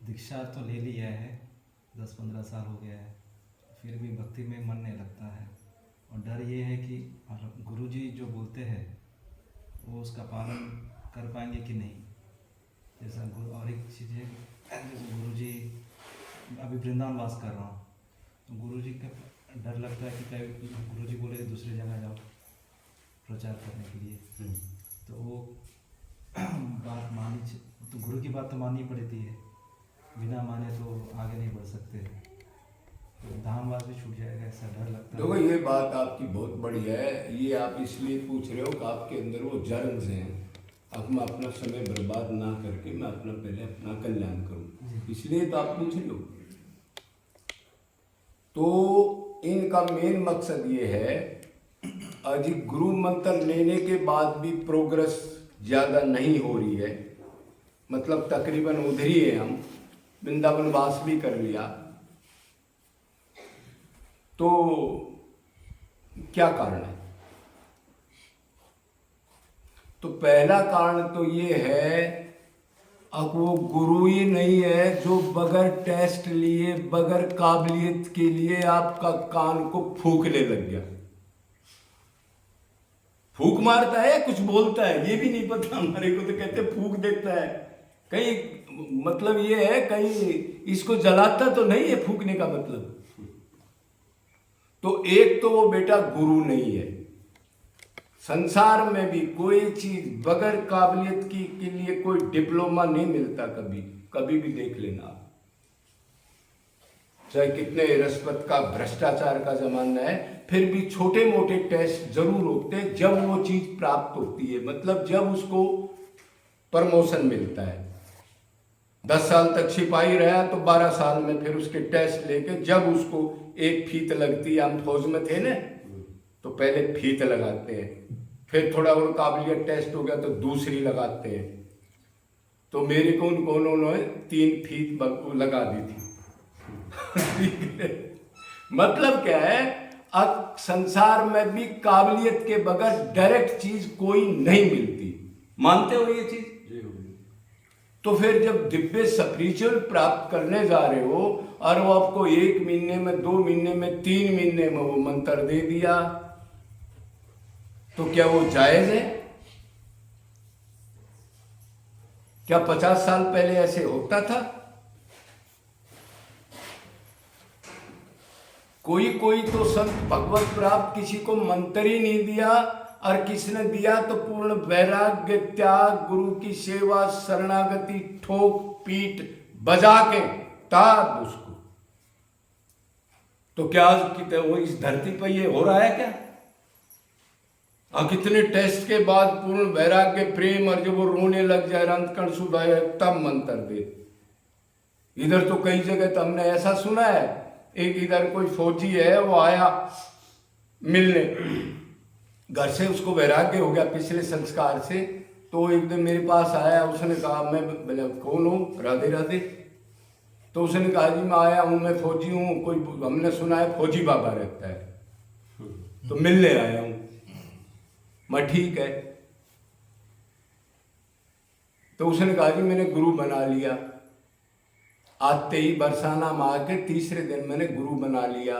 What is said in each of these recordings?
दीक्षा तो ले लिया है, 10-15 साल हो गया है, फिर भी भक्ति में मन नहीं लगता है। और डर ये है कि गुरुजी जो बोलते हैं वो उसका पालन कर पाएंगे कि नहीं। जैसा गुरु, और एक चीज़ है जैसे गुरुजी, अभी वृंदावन वास कर रहा हूँ तो गुरुजी का डर लगता है कि कहीं गुरुजी बोले दूसरी जगह जाओ प्रचार करने के लिए, तो वो बात मानी, तो गुरु की बात तो माननी पड़ती है, बिना माने तो आगे नहीं बढ़ सकते, तो धामवास भी छूट जाएगा, ऐसा डर लगता है। देखो ये बात आपकी बहुत बढ़िया है। ये आप इसलिए पूछ रहे हो कि आपके अंदर वो जर्म्स हैं। अब मैं अपना समय बर्बाद ना करके मैं अपना पहले अपना कल्याण करूं, इसलिए तो आप पूछ रहे हो। तो इनका मेन मकसद ये है, अजी गुरु मंत्र लेने के बाद भी प्रोग्रेस ज़्यादा नहीं हो रही है, मतलब तकरीबन उधर ही है, हम वृंदावन वास भी कर लिया, तो क्या कारण है? तो पहला कारण तो ये है, अब वो गुरु ही नहीं है जो बगैर टेस्ट लिए, बगैर काबिलियत के लिए आपका कान को फूकने लग गया। फूक मारता है, कुछ बोलता है, ये भी नहीं पता हमारे को, तो कहते फूक देता है। कहीं मतलब ये है, कहीं इसको जलाता तो नहीं है फूकने का मतलब। तो एक तो वो बेटा गुरु नहीं है। संसार में भी कोई चीज बगैर काबिलियत की के लिए कोई डिप्लोमा नहीं मिलता, कभी कभी भी देख लेना आप, चाहे कितने रिश्वत का भ्रष्टाचार का जमाना है, फिर भी छोटे मोटे टेस्ट जरूर होते हैं जब वो चीज प्राप्त होती है, मतलब जब उसको प्रमोशन मिलता है। 10 साल तक सिपाही रहा तो 12 साल में फिर उसके टेस्ट लेके जब उसको एक फीत लगती है, हम फौज में थे ना तो पहले फीत लगाते हैं, फिर थोड़ा और काबिलियत टेस्ट हो गया तो दूसरी लगाते हैं। तो मेरे को उन्होंने 3 फीत लगा दी थी। मतलब क्या है, अब संसार में भी काबिलियत के बगैर डायरेक्ट चीज कोई नहीं मिलती। मानते हो ये चीज? तो फिर जब दिव्य स्पिरिचुअल प्राप्त करने जा रहे हो और वो आपको 1 महीने में, 2 महीने में, 3 महीने में वो मंत्र दे दिया, तो क्या वो जायज है? क्या 50 साल पहले ऐसे होता था? कोई तो संत भगवत प्राप्त किसी को मंत्र ही नहीं दिया, और किसने दिया तो पूर्ण वैराग्य, त्याग, गुरु की सेवा, शरणागति, ठोक पीट बजा के तब उसको। तो क्या वो इस धरती पर ये हो रहा है क्या? कितने टेस्ट के बाद पूर्ण वैराग्य, प्रेम, और जब वो रोने लग जाए, अंतकण सुधाए, तब मंत्र दे। इधर तो कई जगह तो हमने ऐसा सुना है, एक इधर कोई फौजी है, वो आया मिलने, घर से उसको वैराग्य हो गया पिछले संस्कार से, तो एक दिन मेरे पास आया, उसने कहा, मैं बोले कौन हूँ? राधे राधे। तो उसने कहा, जी मैं आया हूँ, मैं फौजी हूँ, कोई हमने सुना है फौजी बाबा रहता है, तो मिलने आया हूँ। मैं ठीक है। तो उसने कहा, जी मैंने गुरु बना लिया, आते ही बरसाना में आके तीसरे दिन मैंने गुरु बना लिया।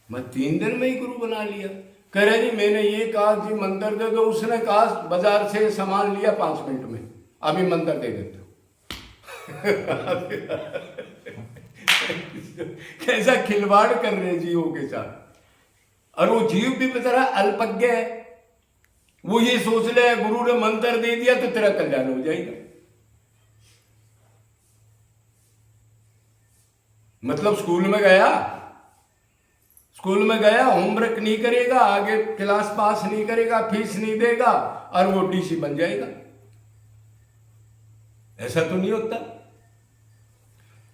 मैं 3 दिन में ही गुरु बना लिया। कह रहे जी मैंने ये कहा जी मंत्र दे दो, उसने कहा बाजार से सामान लिया 5 मिनट में, अभी मंत्र दे देते हो। कैसा खिलवाड़ कर रहे जीवों के साथ। और वो जीव भी बेचारा अल्पज्ञ है, वो ये सोच ले गुरु ने मंत्र दे दिया तो तेरा कल्याण हो जाएगा। मतलब स्कूल में गया होमवर्क नहीं करेगा, आगे क्लास पास नहीं करेगा, फीस नहीं देगा, और वो डीसी बन जाएगा। ऐसा तो नहीं होता।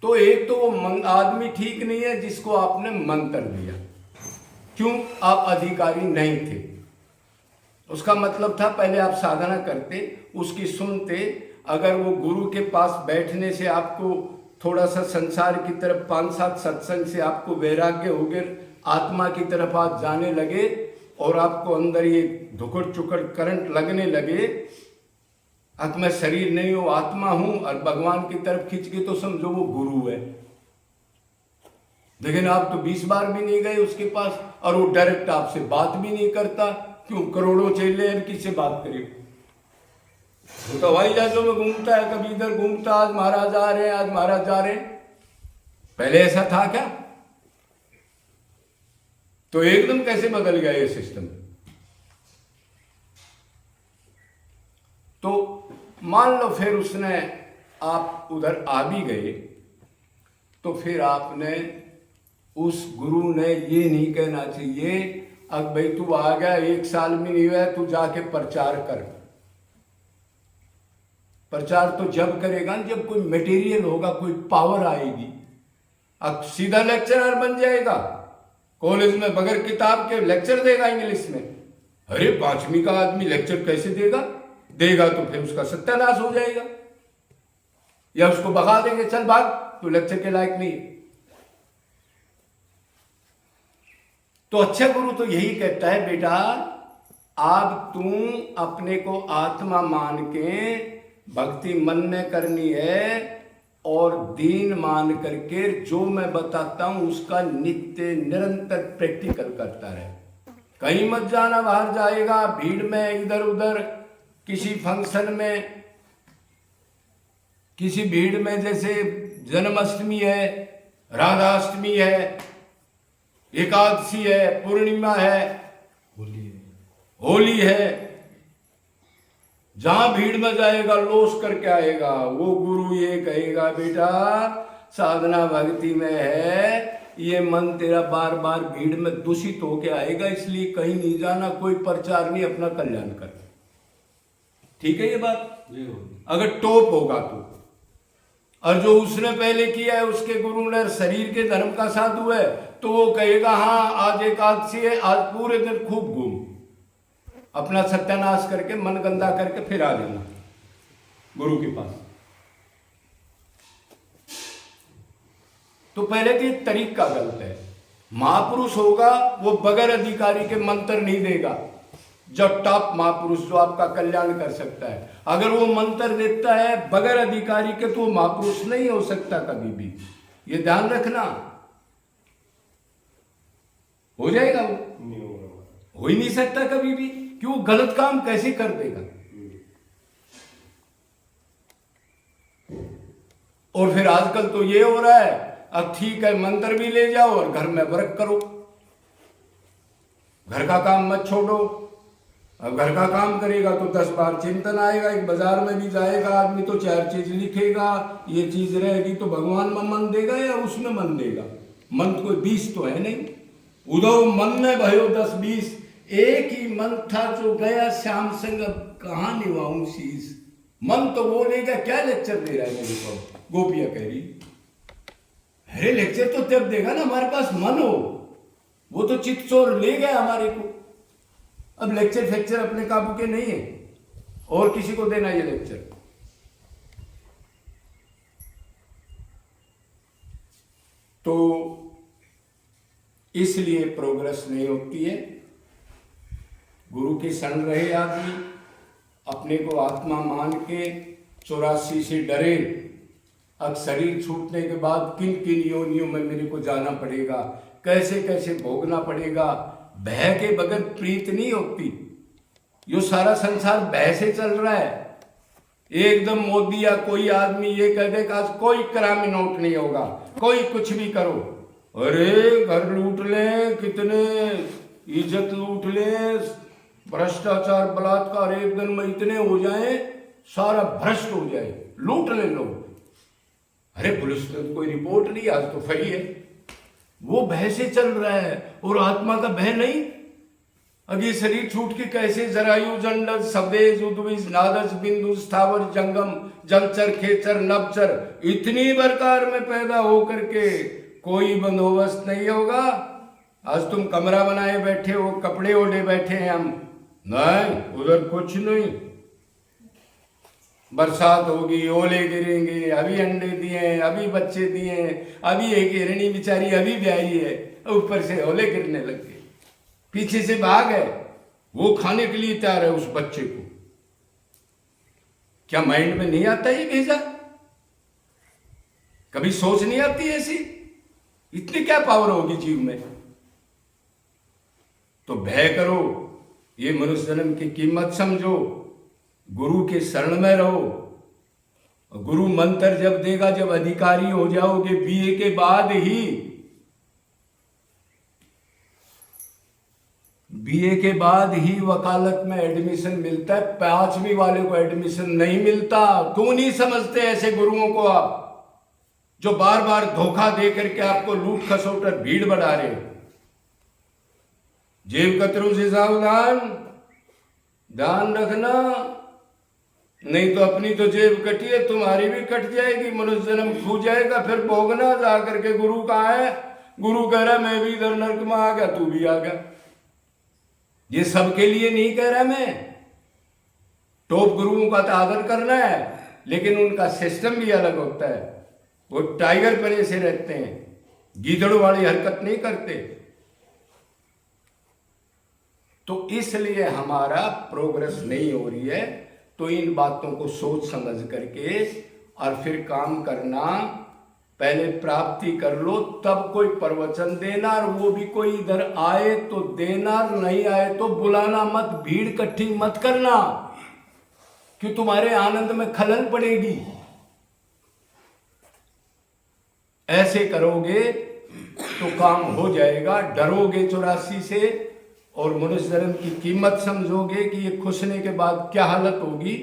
तो एक तो वो आदमी ठीक नहीं है जिसको आपने मंत्र दिया। क्यों? आप अधिकारी नहीं थे। उसका मतलब था पहले आप साधना करते, उसकी सुनते, अगर वो गुरु के पास बैठने से आपको थोड़ा सा संसार की तरफ 5-7 सत्संग से आपको वैराग्य हो गया, आत्मा की तरफ आप जाने लगे और आपको अंदर ये धुकड़ चुकड़ करंट लगने लगे, अब मैं शरीर नहीं हूं, आत्मा हूं और भगवान की तरफ खींच के तो समझो वो गुरु है। लेकिन आप तो 20 बार भी नहीं गए उसके पास और वो डायरेक्ट आपसे बात भी नहीं करता। क्यों? करोड़ों चेले हैं, किससे बात करे? वो तो हवाई जहाजों में घूमता है, कभी इधर घूमता, आज महाराज आ रहे हैं, आज महाराज जा रहे हैं। पहले ऐसा था क्या? तो एकदम कैसे बदल गया ये सिस्टम? तो मान लो फिर उसने, आप उधर आ भी गए, तो फिर आपने, उस गुरु ने ये नहीं कहना चाहिए अब भाई तू आ गया, 1 साल में नहीं हुआ, तू जाके प्रचार कर। प्रचार तो जब करेगा जब कोई मटेरियल होगा, कोई पावर आएगी। अब सीधा लेक्चरर बन जाएगा, कॉलेज में बगैर किताब के लेक्चर देगा इंग्लिश में। अरे 5वीं का आदमी लेक्चर कैसे देगा? देगा तो फिर उसका सत्यानाश हो जाएगा, या उसको भगा देंगे, चल भाग, तू लेक्चर के लायक नहीं। तो अच्छा गुरु तो यही कहता है, बेटा अब तुम अपने को आत्मा मान के भक्ति मन में करनी है, और दीन मान करके जो मैं बताता हूं उसका नित्य निरंतर प्रैक्टिकल करता रहे। कहीं मत जाना, बाहर जाएगा भीड़ में, इधर उधर किसी फंक्शन में, किसी भीड़ में, जैसे जन्माष्टमी है, राधाष्टमी है, एकादशी है, पूर्णिमा है, होली है, जहां भीड़ में जाएगा लोस करके आएगा। वो गुरु ये कहेगा, बेटा साधना भक्ति में है, ये मन तेरा बार बार भीड़ में दूषित होके आएगा, इसलिए कहीं नहीं जाना, कोई प्रचार नहीं, अपना कल्याण कर। ठीक है ये बात? अगर टॉप होगा तो। और जो उसने पहले किया है, उसके गुरु ने शरीर के धर्म का साधु है, तो वो कहेगा हाँ आज एकादशी है, आज पूरे दिन खूब घूम, अपना सत्यानाश करके, मन गंदा करके फिर आ जाना गुरु के पास। तो पहले तो तरीका गलत है। महापुरुष होगा वो बगैर अधिकारी के मंत्र नहीं देगा। जो टॉप महापुरुष, जो आपका कल्याण कर सकता है, अगर वो मंत्र देता है बगैर अधिकारी के, तो वो महापुरुष नहीं हो सकता कभी भी। ये ध्यान रखना। हो जाएगा वो? हो ही नहीं सकता कभी भी। क्यों? गलत काम कैसे कर देगा? और फिर आजकल तो ये हो रहा है, अब ठीक है मंत्र भी ले जाओ और घर में व्रत करो, घर का काम मत छोड़ो। अब घर का काम करेगा तो 10 बार चिंतन आएगा। एक बाजार में भी जाएगा आदमी तो 4 चीज लिखेगा, ये चीज रहेगी तो भगवान में मन देगा या उसमें मन देगा? मन तो कोई 20 तो है नहीं। उदो मन में भयो 10-20, एक ही मन था जो गया श्याम संग, अब कहाँ निभाऊं शीश। मन तो बोलेगा क्या लेक्चर दे रहा है मेरे को, गोपियां कह रही। अरे लेक्चर तो तब देगा ना हमारे पास मन हो। वो तो चित्त चोर ले गया हमारे को। अब लेक्चर फेक्चर अपने काबू के नहीं है, और किसी को देना ये लेक्चर। तो इसलिए प्रोग्रेस नहीं होती है। गुरु के शरण रहे आदमी, अपने को आत्मा मान के 84 से डरे। अब शरीर छूटने के बाद किन किन योनियों में मेरे को जाना पड़ेगा, कैसे कैसे भोगना पड़ेगा। भय के बगैर प्रीत नहीं होती। यो सारा संसार भय से चल रहा है। एकदम मोदी या कोई आदमी ये कह दे कि आज कोई करामी नोट नहीं होगा, कोई कुछ भी करो, अरे घर लूट ले, कितने इज्जत लूट ले, भ्रष्टाचार बलात्कार एक दिन में इतने हो जाए, सारा भ्रष्ट हो जाए, लूट ले लोग। अरे पुलिस ने तो कोई रिपोर्ट नहीं, आज तो फ्री है। वो भय से चल रहा है, और आत्मा का भय नहीं। अब ये शरीर छूट के कैसे जरायु जंडज सवेज उद्विज नादज बिंदु स्थावर जंगम जलचर खेचर नवचर इतनी प्रकार में पैदा हो करके कोई बंदोबस्त नहीं होगा। आज तुम कमरा बनाए बैठे हो, कपड़े ओढ़े बैठे हैं हम, नहीं उधर कुछ नहीं। बरसात होगी, ओले गिरेंगे, अभी अंडे दिए, अभी बच्चे दिए, अभी एक हिरणी बेचारी अभी ब्याही है, ऊपर से ओले गिरने लग गए। पीछे से भाग है, वो खाने के लिए तैयार है उस बच्चे को। क्या माइंड में नहीं आता ये भेजा? कभी सोच नहीं आती ऐसी? इतनी क्या पावर होगी जीव में? तो भय करो, ये मनुष्य जन्म की कीमत समझो, गुरु के शरण में रहो। गुरु मंत्र जब देगा, जब अधिकारी हो जाओगे बीए के बाद ही, बीए के बाद ही वकालत में एडमिशन मिलता है। 5वीं वाले को एडमिशन नहीं मिलता। क्यों नहीं समझते ऐसे गुरुओं को आप, जो बार बार धोखा दे करके आपको लूट खसोट भीड़ बढ़ा रहे? जेब कतरों से सावधान, ध्यान रखना, नहीं तो अपनी तो जेब कटी है, तुम्हारी भी कट जाएगी। मनुष्य जन्म खो जाएगा, फिर भोगना जा करके गुरु कहाँ है? गुरु कह रहा मैं भी इधर नर्क में आ गया, तू भी आ गया। ये सबके लिए नहीं कह रहा मैं। टॉप गुरुओं का तो आदर करना है, लेकिन उनका सिस्टम भी अलग होता है। वो टाइगर पने से रहते हैं, गीदड़ों वाली हरकत नहीं करते। तो इसलिए हमारा प्रोग्रेस नहीं हो रही है। तो इन बातों को सोच समझ करके और फिर काम करना। पहले प्राप्ति कर लो, तब कोई प्रवचन देना, और वो भी कोई इधर आए तो देना, नहीं आए तो बुलाना मत, भीड़ इकट्ठी मत करना, कि तुम्हारे आनंद में खलल पड़ेगी। ऐसे करोगे तो काम हो जाएगा। डरोगे 84 से और मनुष्य जन्म की कीमत समझोगे कि ये खुशने के बाद क्या हालत होगी,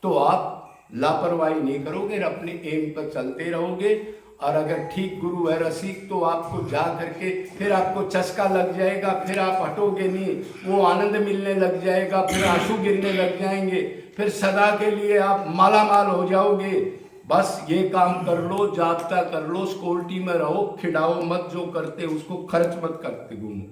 तो आप लापरवाही नहीं करोगे, अपने एम पर चलते रहोगे। और अगर ठीक गुरु है रसिक, तो आपको जा करके फिर आपको चस्का लग जाएगा, फिर आप हटोगे नहीं, वो आनंद मिलने लग जाएगा, फिर आंसू गिरने लग जाएंगे, फिर सदा के लिए आप मालामाल हो जाओगे। बस ये काम कर लो, जागता कर लो, सिक्योरिटी में रहो, खिड़ाओ मत, जो करते उसको खर्च मत करते घूमो।